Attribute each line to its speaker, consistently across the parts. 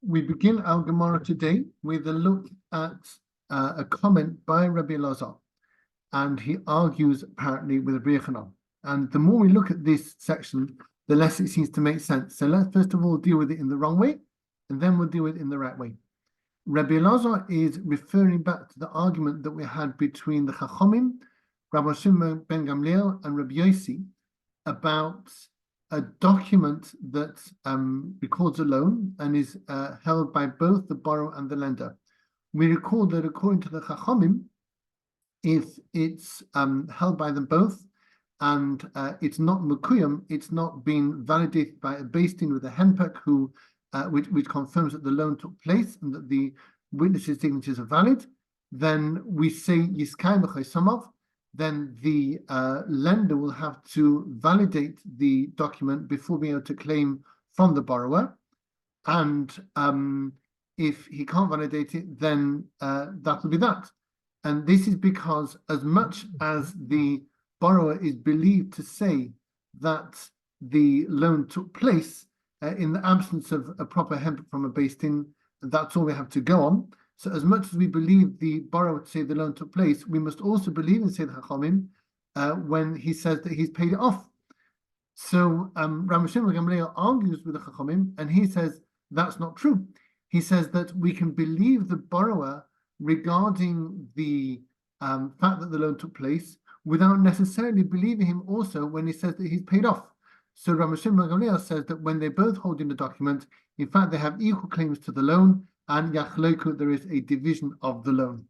Speaker 1: We begin our Gemara today with a look at a comment by Rabbi Elazar, and he argues apparently with Rabbi Yochanan. And the more we look at this section, the less it seems to make sense. So let's first of all deal with it in the wrong way, and then we'll deal with it in the right way. Rabbi Elazar is referring back to the argument that we had between the Chachomim, Rabbi Shimon ben Gamliel, and Rabbi Yossi about a document that records a loan and is held by both the borrower and the lender. We recall that according to the Chachamim, if it's held by them both and it's not mukuyam, it's not being validated by a beis din with a henpek who which confirms that the loan took place and that the witnesses' signatures are valid, then we say Yiskay B'Chosamav. Then the lender will have to validate the document before being able to claim from the borrower. And if he can't validate it, then that will be that. And this is because as much as the borrower is believed to say that the loan took place, in the absence of a proper hemp from a beis din, that's all we have to go on. So as much as we believe the borrower to say the loan took place, we must also believe in Seyd Chachamim when he says that he's paid it off. So Rabbi Shimon ben Gamliel argues with the Chachamim, and he says that's not true. He says that we can believe the borrower regarding the fact that the loan took place without necessarily believing him also when he says that he's paid off. So Rabbi Shimon ben Gamliel says that when they're both holding the document, in fact, they have equal claims to the loan, and yachloku, there is a division of the loan.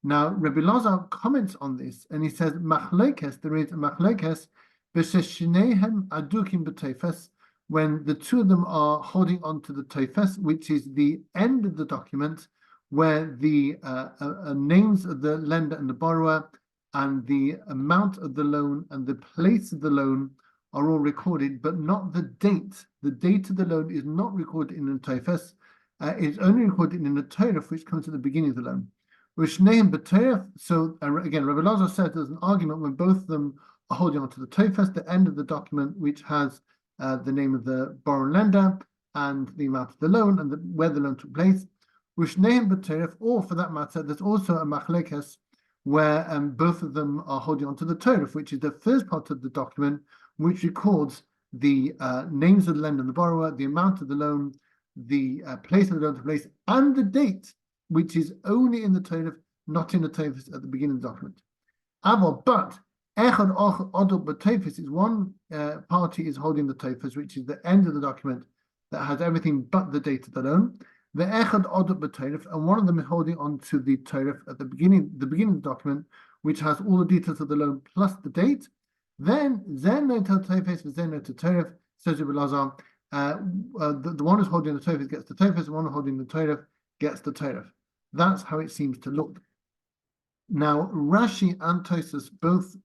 Speaker 1: Now, Rabbi Elazar comments on this, and he says, machlokes, there is a machlokes, b'sheshnehem adukim b'teifes, when the two of them are holding on to the teifes, which is the end of the document, where the names of the lender and the borrower, and the amount of the loan, and the place of the loan are all recorded, but not the date. The date of the loan is not recorded in the teifes. It's only recorded in the Torah, which comes at the beginning of the loan. So again, Rabbi Elazar said there's an argument when both of them are holding on to the teifes, the end of the document, which has the name of the borrower and lender and the amount of the loan and where the loan took place. Or for that matter, there's also a machlekes where both of them are holding on to the Torah, which is the first part of the document, which records the names of the lender and the borrower, the amount of the loan, the place of the loan to place, and the date, which is only in the Torah, not in the Torah at the beginning of the document. But Echad Odot B'Teifes is one party is holding the Torah, which is the end of the document that has everything but the date of the loan. The Echad Odot B'Teifes, and one of them is holding on to the Torah at the beginning of the document, which has all the details of the loan plus the date. Then Zen no tel Teifes v'Zen no tel Torah, says Rabbi Elazar. The one who's holding the Torah gets the Torah, the one who's holding the Torah gets the Torah. That's how it seems to look. Now, Rashi and Tosfos both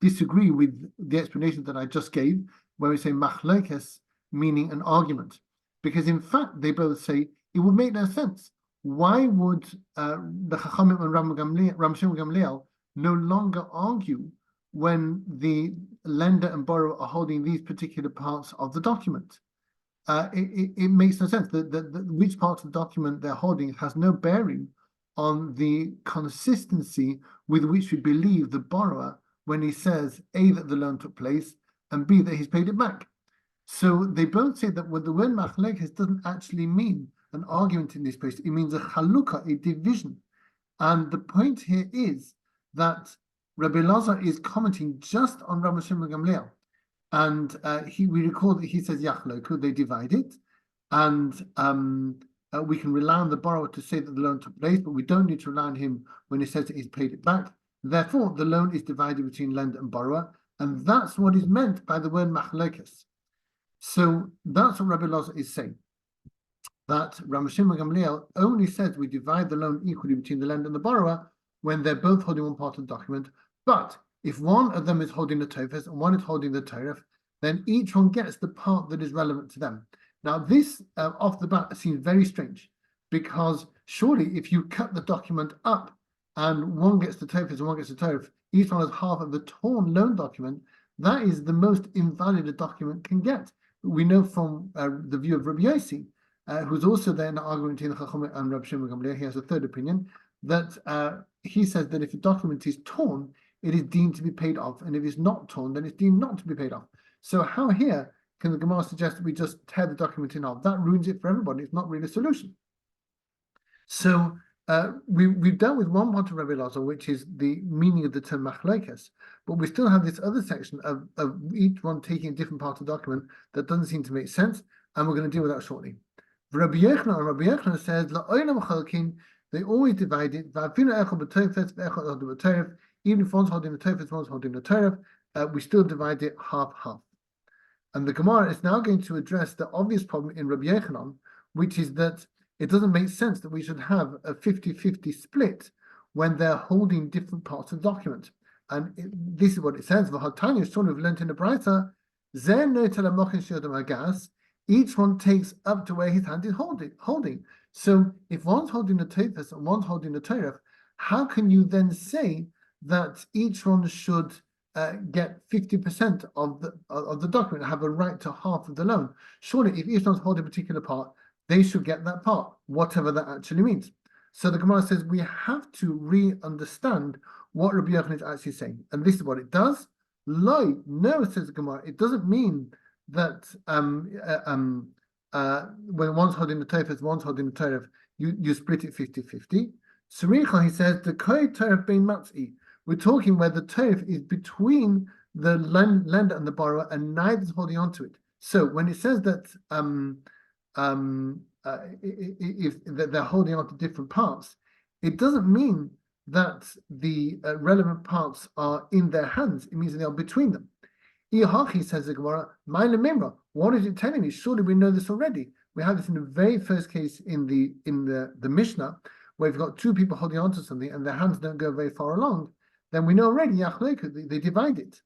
Speaker 1: disagree with the explanation that I just gave, where we say machlokes, meaning an argument, because in fact they both say it would make no sense. Why would the Chachamim and Rabbi Shimon ben Gamliel no longer argue when the lender and borrower are holding these particular parts of the document? It makes no sense. Which part of the document they're holding has no bearing on the consistency with which we believe the borrower when he says A, that the loan took place, and B, that he's paid it back. So they both say that when the word machlekes doesn't actually mean an argument in this place, it means a chalukah, a division. And the point here is that Rabbi Elazar is commenting just on Rabbi Shimon ben Gamliel, and we recall that he says yachloku, they divide it, and we can rely on the borrower to say that the loan took place, but we don't need to rely on him when he says that he's paid it back. Therefore, the loan is divided between lender and borrower, and that's what is meant by the word machlokes. So that's what Rabbi Elazar is saying, that Rabbi Shimon ben Gamliel only says we divide the loan equally between the lender and the borrower when they're both holding one part of the document. But if one of them is holding the Torah and one is holding the Torah, then each one gets the part that is relevant to them. Now, this off the bat seems very strange, because surely if you cut the document up and one gets the Torah and one gets the Torah, each one has half of the torn loan document, that is the most invalid a document can get. We know from the view of Rabbi Yossi who's also there in the argument between Chacham and Rab Shimon Gamliel. He has a third opinion that he says that if a document is torn, it is deemed to be paid off, and if it's not torn, then it's deemed not to be paid off. So how here can the Gemara suggest that we just tear the document in half? That ruins it for everybody. It's not really a solution. So we've dealt with one part of Rabbi Elazar, which is the meaning of the term machlokes, but we still have this other section of each one taking a different part of the document that doesn't seem to make sense, and we're going to deal with that shortly. Rabbi Yochanan says, "La'olam chalkin," they always divide it. Even if one's holding the tofes, one's holding the torah, we still divide it half-half. And the Gemara is now going to address the obvious problem in Rabbi Yochanan, which is that it doesn't make sense that we should have a 50-50 split when they're holding different parts of the document. And this is what it says. We've learned in the Braita, each one takes up to where his hand is holding. So if one's holding the tofes and one's holding the torah, how can you then say that each one should get 50% of the document, have a right to half of the loan? Surely, if each one's holding a particular part, they should get that part, whatever that actually means. So the Gemara says we have to re-understand what Rabbi Yochanan is actually saying, and this is what it does. No, says the Gemara, it doesn't mean that when one's holding the tofes, one's holding the torah, you split it 50-50. Suricha, he says, the koi torah bein matzi. We're talking where the torah is between the lender and the borrower, and neither is holding on to it. So when it says that if they're holding on to different parts, it doesn't mean that the relevant parts are in their hands. It means they are between them. Ihachi, says the Gemara, what is it telling me? Surely we know this already. We have this in the very first case in the Mishnah, where we've got two people holding on to something and their hands don't go very far along. Then we know already they divide it.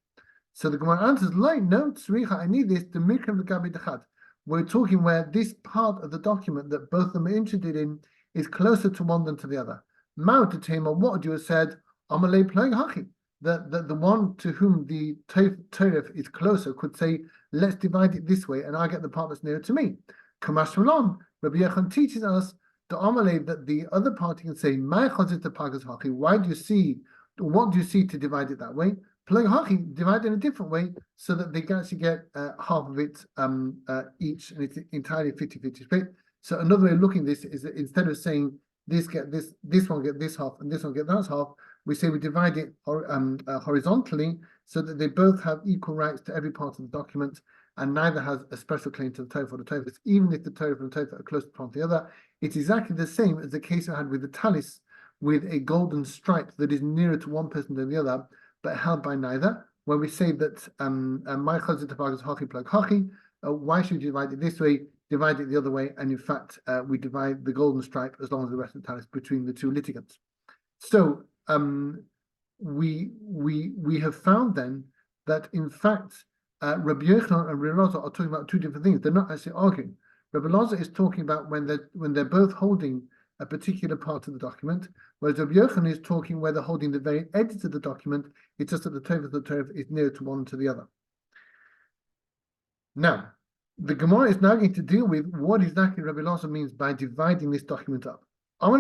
Speaker 1: So the Gemara answers, no, tzricha, I need this, the mikra v'gabi dechad. We're talking where this part of the document that both of them are interested in is closer to one than to the other. Mao to Tema, what would you have said? Amalei playing hachi. That the one to whom the Torah is closer could say, let's divide it this way, and I get the part that's nearer to me. Kamash Malon, Rabbi Yechon teaches us the Amalei that the other party can say, my chazit the pagas hachi. Why do you see? What do you see to divide it that way? Playing hockey, divide it in a different way so that they can actually get half of it each, and it's entirely 50-50 split. So another way of looking at this is that instead of saying this one get this half, and this one get that half, we say we divide it horizontally so that they both have equal rights to every part of the document, and neither has a special claim to the Torah or the Torah. Even if the Torah and the Torah are close to one to the other, it's exactly the same as the case I had with the talis, with a golden stripe that is nearer to one person than the other, but held by neither. When we say that my chazit is hockey plug hockey, why should you divide it this way? Divide it the other way, and in fact, we divide the golden stripe as long as the rest of the talis between the two litigants. So we have found then that in fact Rabbi Yochanan and Rabbi Elazar are talking about two different things. They're not actually arguing. Rabbi Elazar is talking about when they're both holding a particular part of the document, whereas Rabbi Yochanan is talking where they're holding the very edges of the document. It's just that the Torah is near to one to the other. Now, the Gemara is now going to deal with what exactly Rabbi Elazar means by dividing this document up. From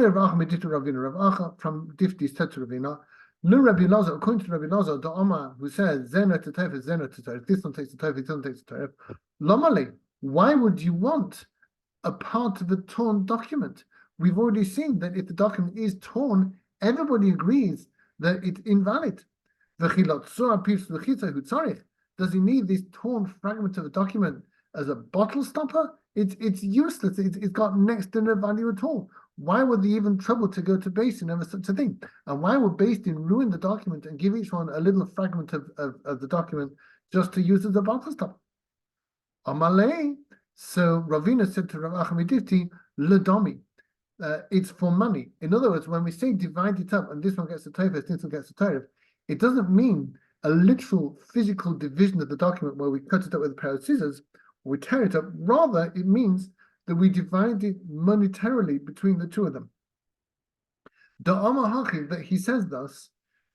Speaker 1: Difti said to Ravina, no Rabbi Elazar, according to Rabbi Elazar, the Omar who says Zena to Torah, Zena to Torah, this one takes the Torah, this one takes the Torah. Lomale, why would you want a part of a torn document? We've already seen that if the document is torn, everybody agrees that it's invalid. Does he need this torn fragment of a document as a bottle stopper? It's useless. It's got next to no value at all. Why would they even trouble to go to Beis Din over such a thing? And why would Beis Din ruin the document and give each one a little fragment of the document just to use as a bottle stopper? Amalei. So Ravina said to Rav Achmedifti, Ledomi. It's for money. In other words, when we say divide it up and this one gets the Torah, this one gets the Torah, it doesn't mean a literal physical division of the document where we cut it up with a pair of scissors or we tear it up. Rather, it means that we divide it monetarily between the two of them. The Amahachi, that he says thus,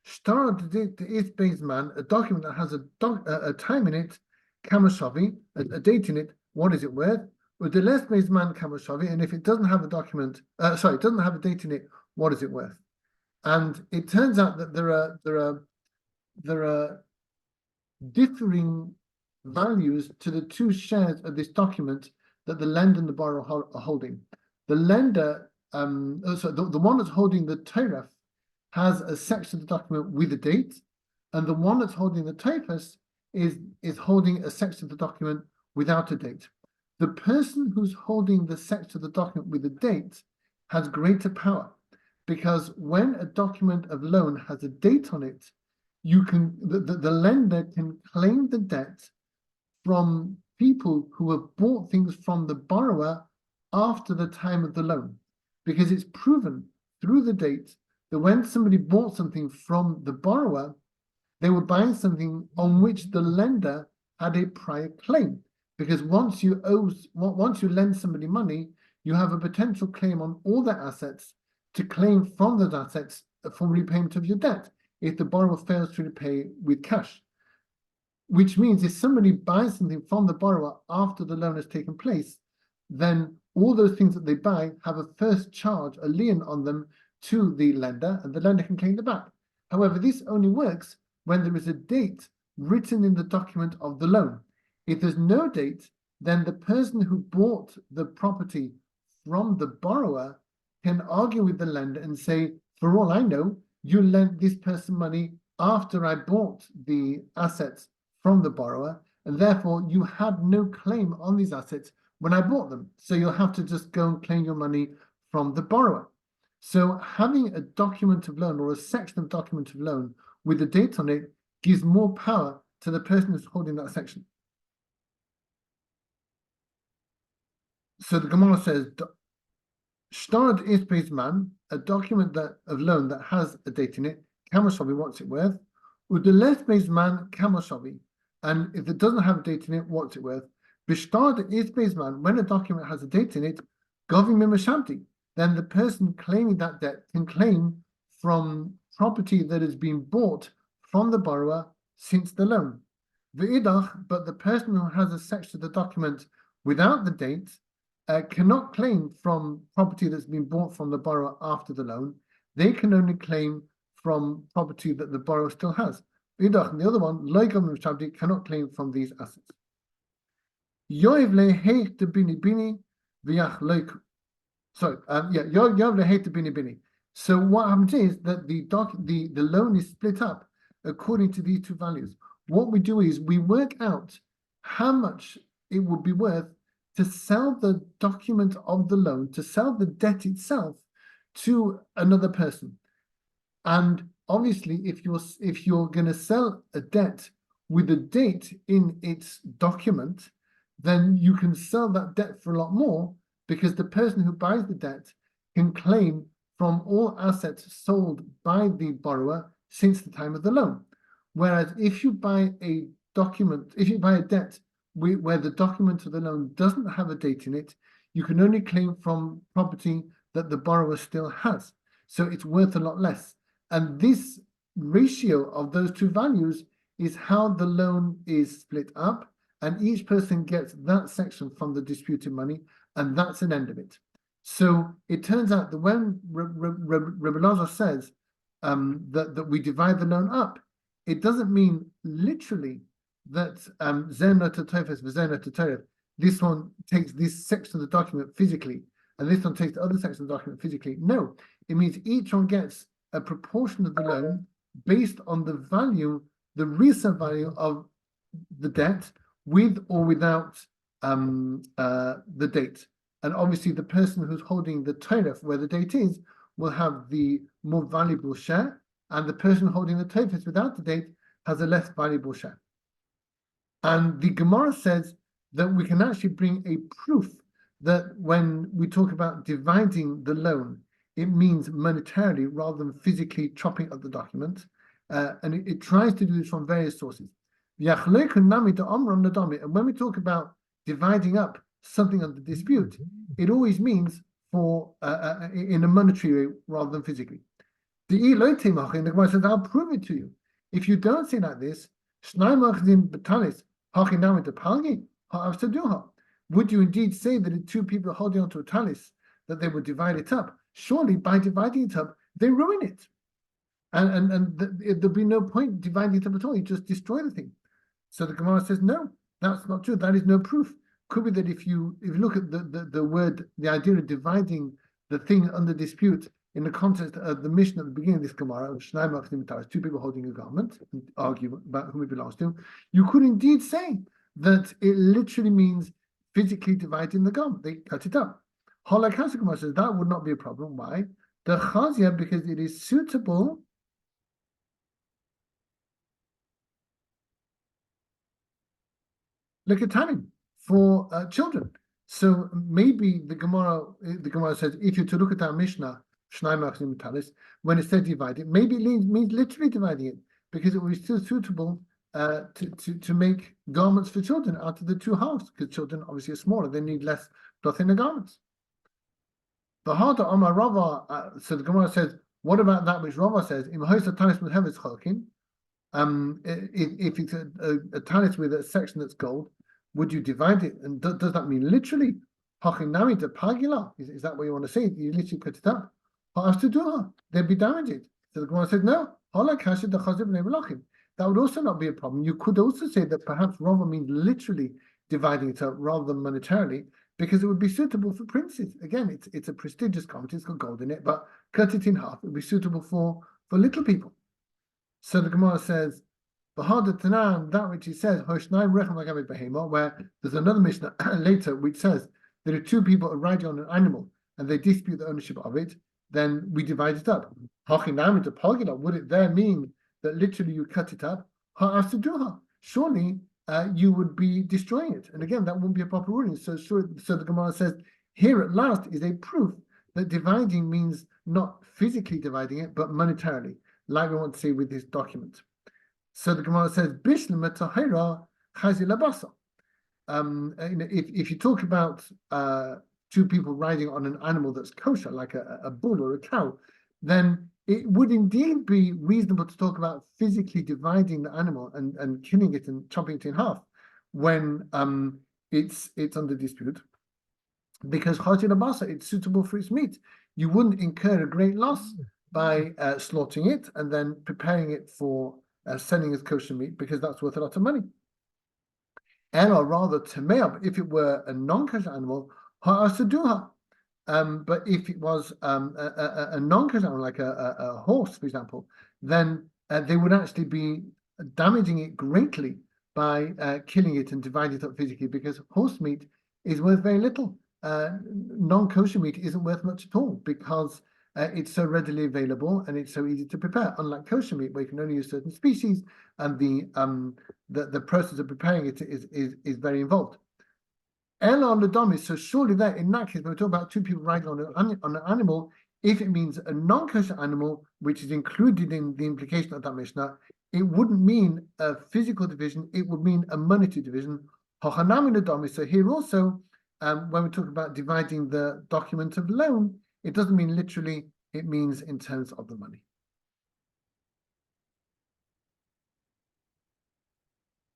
Speaker 1: Shtar is based man, a document that has a time in it, Kamashavi, a date in it, what is it worth? With the less based man kamashavi, and if it doesn't have a document, it doesn't have a date in it, what is it worth? And it turns out that there are differing values to the two shares of this document that the lender and the borrower are holding. The lender, the one that's holding the Torah has a section of the document with a date, and the one that's holding the typist is holding a section of the document without a date. The person who's holding the section of the document with a date has greater power, because when a document of loan has a date on it, the lender can claim the debt from people who have bought things from the borrower after the time of the loan, because it's proven through the date that when somebody bought something from the borrower, they were buying something on which the lender had a prior claim. Because once you lend somebody money, you have a potential claim on all their assets to claim from those assets for repayment of your debt if the borrower fails to repay with cash. Which means if somebody buys something from the borrower after the loan has taken place, then all those things that they buy have a first charge, a lien on them to the lender, and the lender can claim them back. However, this only works when there is a date written in the document of the loan. If there's no date, then the person who bought the property from the borrower can argue with the lender and say, for all I know, you lent this person money after I bought the assets from the borrower, and therefore you had no claim on these assets when I bought them. So you'll have to just go and claim your money from the borrower. So having a document of loan or a section of document of loan with a date on it gives more power to the person who's holding that section. So the Gemara says, "Start is based man, a document of loan that has a date in it. Kamashavi, what's it worth? With the less based man, kamashavi, and if it doesn't have a date in it, what's it worth? B'start is based man, when a document has a date in it, govim mimashamti, then the person claiming that debt can claim from property that has been bought from the borrower since the loan. V'idach, but the person who has a section of the document without the date cannot claim from property that's been bought from the borrower after the loan. They can only claim from property that the borrower still has. V'idach, and the other one, cannot claim from these assets. Yoiv leheich de bini bini v'yach loik. Sorry, yoiv leheich de bini bini. So what happens is that the loan is split up according to these two values. What we do is we work out how much it would be worth to sell the document of the loan, to sell the debt itself to another person. And obviously, if you're going to sell a debt with a date in its document, then you can sell that debt for a lot more, because the person who buys the debt can claim from all assets sold by the borrower since the time of the loan. Whereas if you buy a debt where the document of the loan doesn't have a date in it, you can only claim from property that the borrower still has. So it's worth a lot less. And this ratio of those two values is how the loan is split up, and each person gets that section from the disputed money, and that's an end of it. So it turns out that when Rebbe Lazar says that we divide the loan up, it doesn't mean literally that Zena to Tofes, Zena to Torah, this one takes this section of the document physically, and this one takes the other section of the document physically. No, it means each one gets a proportion of the loan based on the value, the resale value of the debt, with or without the date. And obviously, the person who's holding the Torah where the date is will have the more valuable share, and the person holding the Torah without the date has a less valuable share. And the Gemara says that we can actually bring a proof that when we talk about dividing the loan, it means monetarily rather than physically chopping up the document. And it tries to do this from various sources. And when we talk about dividing up something under dispute, it always means in a monetary way rather than physically. The Gemara says, I'll prove it to you. If you don't say like this, would you indeed say that if two people are holding onto a talis, that they would divide it up? Surely by dividing it up, they ruin it. There'd be no point dividing it up at all. You just destroy the thing. So the Gemara says, no, that's not true. That is no proof. Could be that if you look at the word, the idea of dividing the thing under dispute in the context of the mission at the beginning of this Gemara, of two people holding a garment and argue about whom it belongs to, you could indeed say that it literally means physically dividing the garment. They cut it up. Holakasa Gemara says that would not be a problem. Why? The Chazia, because it is suitable lekatanim for children. So maybe the Gemara says if you to look at our Mishnah, when it said divided, maybe it means literally dividing it because it was still suitable to make garments for children out of the two halves, because children obviously are smaller, they need less cloth in the garments. The harder Omar Rava, so the Gemara says, what about that which Rava says? If it's a talis with a section that's gold, would you divide it? And does that mean literally? Is that what you want to say? You literally cut it up. They'd be damaged. So the Gemara said, no. That would also not be a problem. You could also say that perhaps Rava means literally dividing it up rather than monetarily, because it would be suitable for princes. Again, it's a prestigious garment, it's got gold in it, but cut it in half, it would be suitable for little people. So the Gemara says, that which he says, where there's another Mishnah later which says that if two people are riding on an animal and they dispute the ownership of it, then we divide it up. Would it there mean that literally you cut it up? Surely you would be destroying it. And again, that wouldn't be a proper ruling. So the Gemara says, here at last is a proof that dividing means not physically dividing it, but monetarily, like we want to say with this document. So the Gemara says, if you talk about two people riding on an animal that's kosher, like a bull or a cow, then it would indeed be reasonable to talk about physically dividing the animal and killing it and chopping it in half when it's under dispute, because it's suitable for its meat. You wouldn't incur a great loss by slaughtering it and then preparing it for selling as kosher meat, because that's worth a lot of money. Or rather, tameah, if it were a non-kosher animal, but if it was a non-kosher animal, like a horse, for example, then they would actually be damaging it greatly by killing it and dividing it up physically, because horse meat is worth very little. Non-kosher meat isn't worth much at all, because it's so readily available and it's so easy to prepare, unlike kosher meat, where you can only use certain species and the process of preparing it is very involved. So surely that, in that case, when we talk about two people riding on an animal, if it means a non-kosher animal, which is included in the implication of that Mishnah, it wouldn't mean a physical division, it would mean a monetary division. So here also, when we talk about dividing the document of loan, it doesn't mean literally, it means in terms of the money.